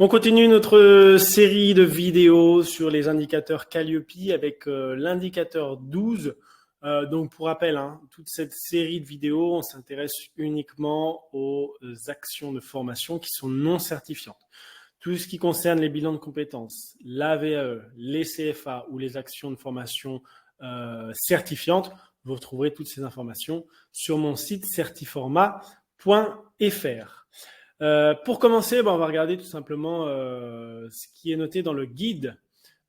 On continue notre série de vidéos sur les indicateurs Calliope avec l'indicateur 12. Donc pour rappel, toute cette série de vidéos, on s'intéresse uniquement aux actions de formation qui sont non certifiantes. Tout ce qui concerne les bilans de compétences, l'AVAE, les CFA ou les actions de formation certifiantes, vous retrouverez toutes ces informations sur mon site certiformat.fr. Pour commencer, on va regarder tout simplement ce qui est noté dans le guide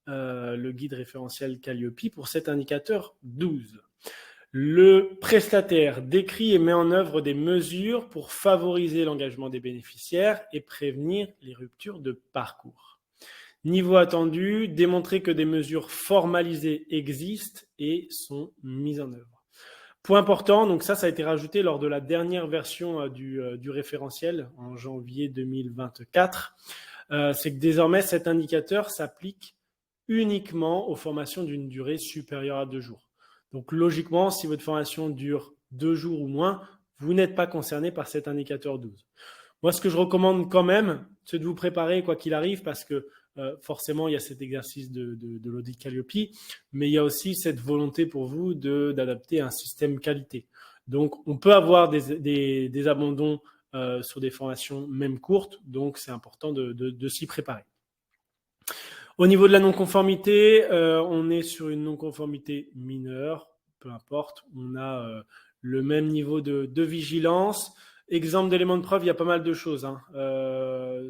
référentiel Calliope pour cet indicateur 12. Le prestataire décrit et met en œuvre des mesures pour favoriser l'engagement des bénéficiaires et prévenir les ruptures de parcours. Niveau attendu, démontrer que des mesures formalisées existent et sont mises en œuvre. Point important, donc ça a été rajouté lors de la dernière version du référentiel en janvier 2024. C'est que désormais, cet indicateur s'applique uniquement aux formations d'une durée supérieure à 2 jours. Donc logiquement, si votre formation dure 2 jours ou moins, vous n'êtes pas concerné par cet indicateur 12. Moi, ce que je recommande quand même, c'est de vous préparer quoi qu'il arrive parce que forcément, il y a cet exercice de l'audit Calliope, mais il y a aussi cette volonté pour vous d'adapter un système qualité. Donc, on peut avoir des abandons sur des formations même courtes, donc c'est important de s'y préparer. Au niveau de la non-conformité, on est sur une non-conformité mineure, peu importe, on a le même niveau de vigilance. Exemple d'éléments de preuve, il y a pas mal de choses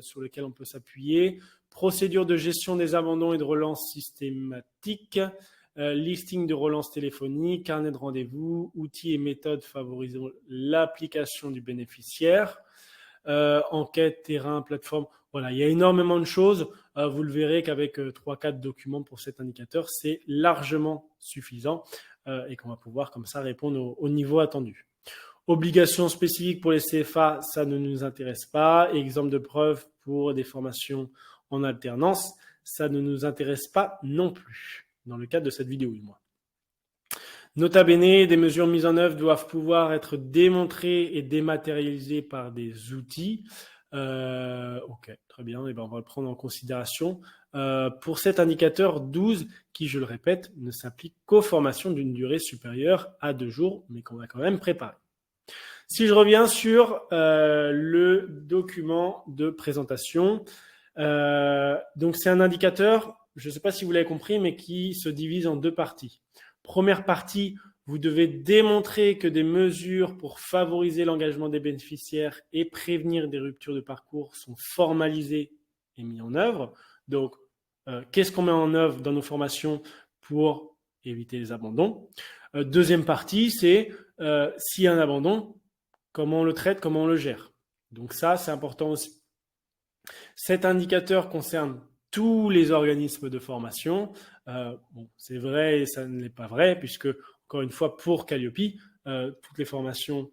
sur lesquelles on peut s'appuyer. Procédure de gestion des abandons et de relance systématique, listing de relance téléphonique, carnet de rendez-vous, outils et méthodes favorisant l'application du bénéficiaire, enquête, terrain, plateforme. Voilà, il y a énormément de choses. Vous le verrez qu'avec 3-4 documents pour cet indicateur, c'est largement suffisant et qu'on va pouvoir comme ça répondre au niveau attendu. Obligations spécifiques pour les CFA, ça ne nous intéresse pas. Exemple de preuve pour des formations en alternance, ça ne nous intéresse pas non plus, dans le cadre de cette vidéo du moins. Nota bene, des mesures mises en œuvre doivent pouvoir être démontrées et dématérialisées par des outils. Ok, très bien, et on va le prendre en considération. Pour cet indicateur 12, qui, je le répète, ne s'applique qu'aux formations d'une durée supérieure à 2 jours, mais qu'on va quand même préparer. Si je reviens sur le document de présentation, donc c'est un indicateur, je ne sais pas si vous l'avez compris, mais qui se divise en 2 parties. Première partie, vous devez démontrer que des mesures pour favoriser l'engagement des bénéficiaires et prévenir des ruptures de parcours sont formalisées et mises en œuvre. Donc, qu'est-ce qu'on met en œuvre dans nos formations pour éviter les abandons? Deuxième partie, c'est s'il y a un abandon, comment on le traite, comment on le gère. Donc ça, c'est important aussi. Cet indicateur concerne tous les organismes de formation. C'est vrai et ça ne l'est pas vrai, puisque, encore une fois, pour Calliope, toutes les formations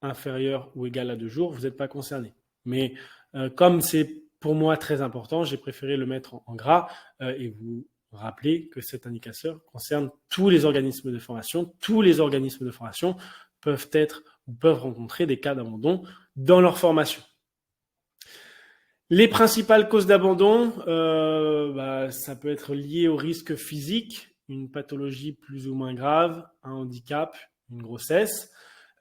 inférieures ou égales à 2 jours, vous n'êtes pas concernés. Mais comme c'est pour moi très important, j'ai préféré le mettre en gras et vous rappeler que cet indicateur concerne tous les organismes de formation. Tous les organismes de formation peuvent rencontrer des cas d'abandon dans leur formation. Les principales causes d'abandon, ça peut être lié au risque physique, une pathologie plus ou moins grave, un handicap, une grossesse,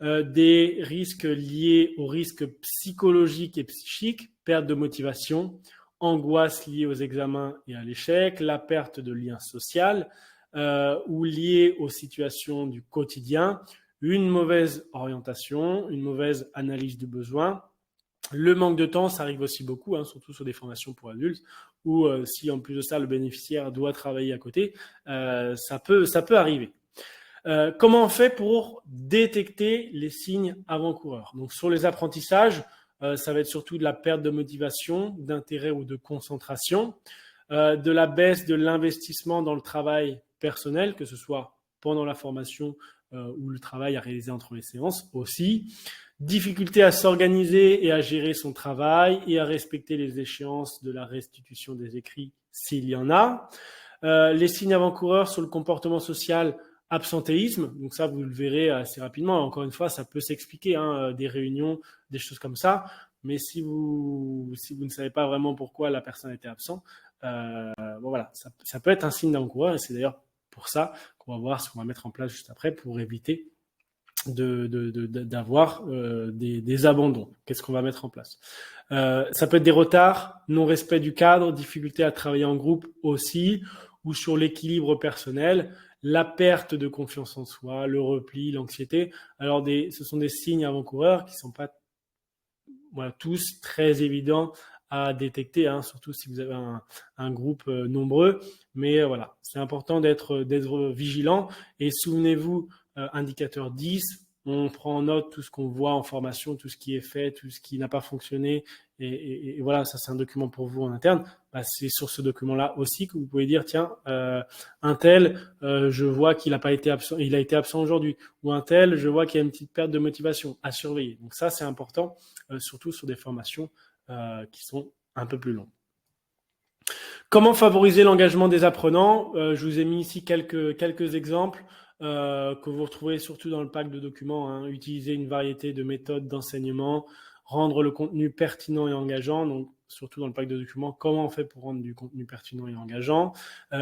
des risques liés au risque psychologique et psychique, perte de motivation, angoisse liée aux examens et à l'échec, la perte de lien social ou liée aux situations du quotidien, une mauvaise orientation, une mauvaise analyse du besoin. Le manque de temps, ça arrive aussi beaucoup, surtout sur des formations pour adultes, où si en plus de ça, le bénéficiaire doit travailler à côté, ça peut arriver. Comment on fait pour détecter les signes avant-coureurs? Donc sur les apprentissages, ça va être surtout de la perte de motivation, d'intérêt ou de concentration, de la baisse de l'investissement dans le travail personnel, que ce soit pendant la formation ou le travail à réaliser entre les séances aussi. Difficulté à s'organiser et à gérer son travail et à respecter les échéances de la restitution des écrits s'il y en a. Les signes avant-coureurs sur le comportement social, absentéisme. Donc ça, vous le verrez assez rapidement. Encore une fois, ça peut s'expliquer, des réunions, des choses comme ça. mais si vous ne savez pas vraiment pourquoi la personne était absente, bon voilà, ça peut être un signe d'avant-coureur, et c'est d'ailleurs pour ça qu'on va voir ce qu'on va mettre en place juste après pour éviter d'avoir des abandons. Qu'est-ce qu'on va mettre en place? Ça peut être des retards, non-respect du cadre, difficulté à travailler en groupe aussi, ou sur l'équilibre personnel, la perte de confiance en soi, le repli, l'anxiété. Alors, ce sont des signes avant-coureurs qui ne sont pas tous très évidents à détecter, hein, surtout si vous avez un groupe nombreux. Mais voilà, c'est important d'être vigilant. Et souvenez-vous, indicateur 10, on prend en note tout ce qu'on voit en formation, tout ce qui est fait, tout ce qui n'a pas fonctionné. Et voilà, ça c'est un document pour vous en interne. C'est sur ce document-là aussi que vous pouvez dire, tiens, un tel, je vois qu'il n'a pas été absent, il a été absent aujourd'hui. Ou un tel, je vois qu'il y a une petite perte de motivation à surveiller. Donc ça, c'est important, surtout sur des formations qui sont un peu plus longues. Comment favoriser l'engagement des apprenants? Je vous ai mis ici quelques exemples que vous retrouverez surtout dans le pack de documents, hein. Utiliser une variété de méthodes d'enseignement, rendre le contenu pertinent et engageant, donc surtout dans le pack de documents, comment on fait pour rendre du contenu pertinent et engageant,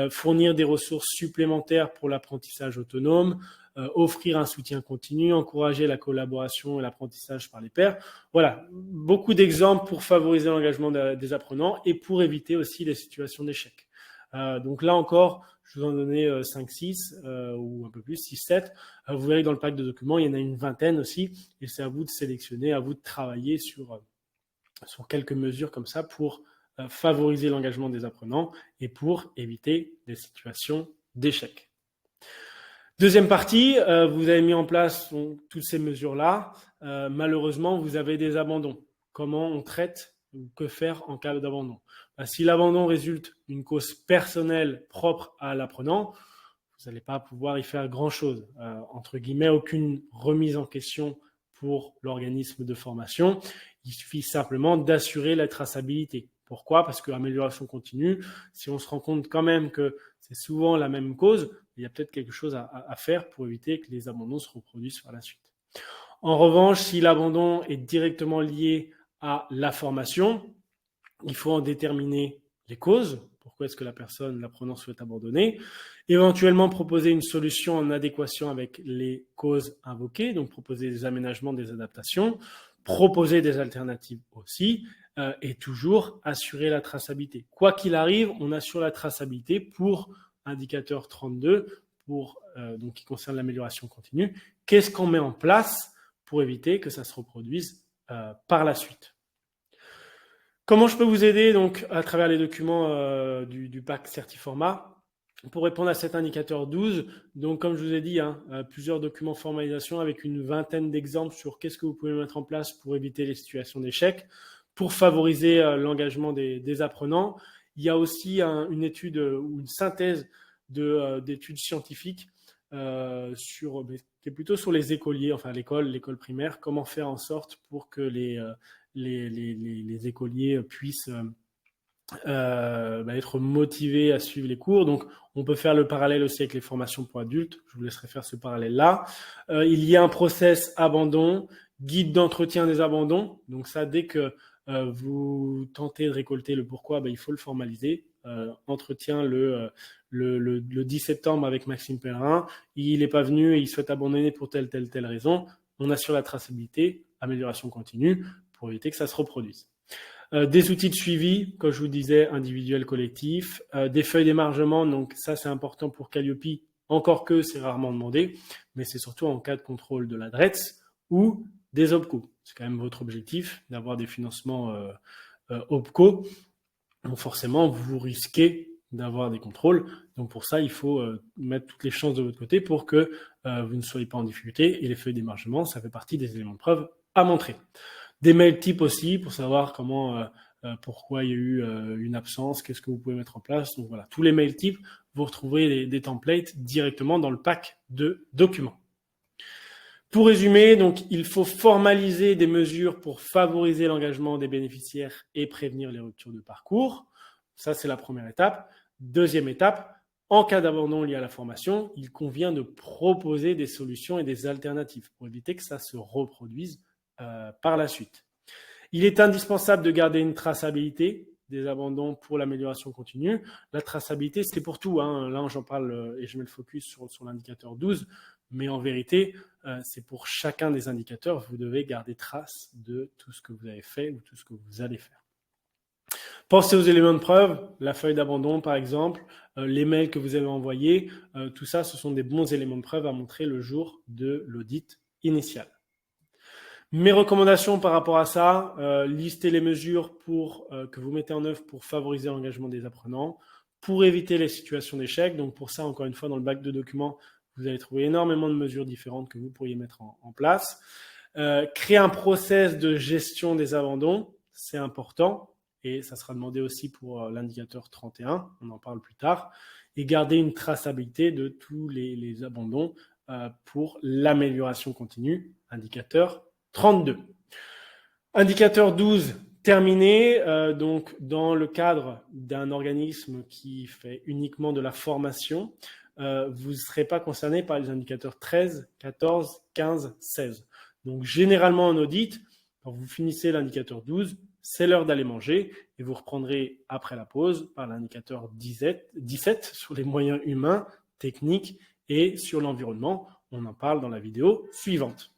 fournir des ressources supplémentaires pour l'apprentissage autonome, offrir un soutien continu, encourager la collaboration et l'apprentissage par les pairs. Voilà, beaucoup d'exemples pour favoriser l'engagement des apprenants et pour éviter aussi les situations d'échec. Donc là encore, je vous en donnais 5-6 ou un peu plus, 6-7. Vous verrez que dans le pack de documents, il y en a une vingtaine aussi, et c'est à vous de sélectionner, à vous de travailler sur quelques mesures comme ça pour favoriser l'engagement des apprenants et pour éviter des situations d'échec. Deuxième partie, vous avez mis en place toutes ces mesures-là. Malheureusement, vous avez des abandons. Comment on traite ou que faire en cas d'abandon? Si l'abandon résulte d'une cause personnelle propre à l'apprenant, vous n'allez pas pouvoir y faire grand-chose. Entre guillemets, aucune remise en question pour l'organisme de formation. Il suffit simplement d'assurer la traçabilité. Pourquoi? Parce que l'amélioration continue, si on se rend compte quand même que c'est souvent la même cause, il y a peut-être quelque chose à faire pour éviter que les abandons se reproduisent par la suite. En revanche, si l'abandon est directement lié à la formation, il faut en déterminer les causes. Pourquoi est-ce que l'apprenant souhaite abandonner? Éventuellement proposer une solution en adéquation avec les causes invoquées, donc proposer des aménagements, des adaptations, proposer des alternatives aussi, et toujours assurer la traçabilité. Quoi qu'il arrive, on assure la traçabilité pour indicateur 32, donc qui concerne l'amélioration continue. Qu'est-ce qu'on met en place pour éviter que ça se reproduise par la suite? Comment je peux vous aider donc à travers les documents du pack Certiformat? Pour répondre à cet indicateur 12, donc comme je vous ai dit, plusieurs documents formalisation avec une vingtaine d'exemples sur qu'est-ce que vous pouvez mettre en place pour éviter les situations d'échec, pour favoriser l'engagement des apprenants. Il y a aussi une étude ou une synthèse d'études scientifiques qui est plutôt sur les écoliers, enfin l'école primaire, comment faire en sorte pour que les écoliers puissent être motivés à suivre les cours. Donc, on peut faire le parallèle aussi avec les formations pour adultes. Je vous laisserai faire ce parallèle-là. Il y a un process abandon, guide d'entretien des abandons. Donc ça, dès que vous tentez de récolter le pourquoi, il faut le formaliser. Entretien le 10 septembre avec Maxime Pellerin. Il n'est pas venu et il souhaite abandonner pour telle raison. On assure la traçabilité, amélioration continue pour éviter que ça se reproduise. Des outils de suivi, comme je vous disais, individuel, collectif, des feuilles d'émargement, donc ça c'est important pour Calliope, encore que c'est rarement demandé, mais c'est surtout en cas de contrôle de la DRETS ou des OPCO. C'est quand même votre objectif d'avoir des financements OPCO, donc forcément vous risquez d'avoir des contrôles, donc pour ça il faut mettre toutes les chances de votre côté pour que vous ne soyez pas en difficulté, et les feuilles d'émargement, ça fait partie des éléments de preuve à montrer. Des mails types aussi pour savoir pourquoi il y a eu une absence, qu'est-ce que vous pouvez mettre en place. Donc voilà, tous les mails types, vous retrouverez des templates directement dans le pack de documents. Pour résumer, donc, il faut formaliser des mesures pour favoriser l'engagement des bénéficiaires et prévenir les ruptures de parcours. Ça, c'est la première étape. Deuxième étape, en cas d'abandon lié à la formation, il convient de proposer des solutions et des alternatives pour éviter que ça se reproduise par la suite. Il est indispensable de garder une traçabilité des abandons pour l'amélioration continue. La traçabilité, c'est pour tout, hein. Là, j'en parle et je mets le focus sur l'indicateur 12, mais en vérité, c'est pour chacun des indicateurs. Vous devez garder trace de tout ce que vous avez fait ou tout ce que vous allez faire. Pensez aux éléments de preuve, la feuille d'abandon par exemple, les mails que vous avez envoyés, tout ça, ce sont des bons éléments de preuve à montrer le jour de l'audit initial. Mes recommandations par rapport à ça, listez les mesures que vous mettez en œuvre pour favoriser l'engagement des apprenants, pour éviter les situations d'échec. Donc pour ça, encore une fois, dans le bac de documents, vous allez trouver énormément de mesures différentes que vous pourriez mettre en place. Créer un process de gestion des abandons, c'est important. Et ça sera demandé aussi pour l'indicateur 31, on en parle plus tard. Et garder une traçabilité de tous les abandons pour l'amélioration continue, indicateur 32. Indicateur 12, terminé. Donc, dans le cadre d'un organisme qui fait uniquement de la formation, vous ne serez pas concerné par les indicateurs 13, 14, 15, 16. Donc, généralement en audit, quand vous finissez l'indicateur 12, c'est l'heure d'aller manger et vous reprendrez après la pause par l'indicateur 17 sur les moyens humains, techniques et sur l'environnement. On en parle dans la vidéo suivante.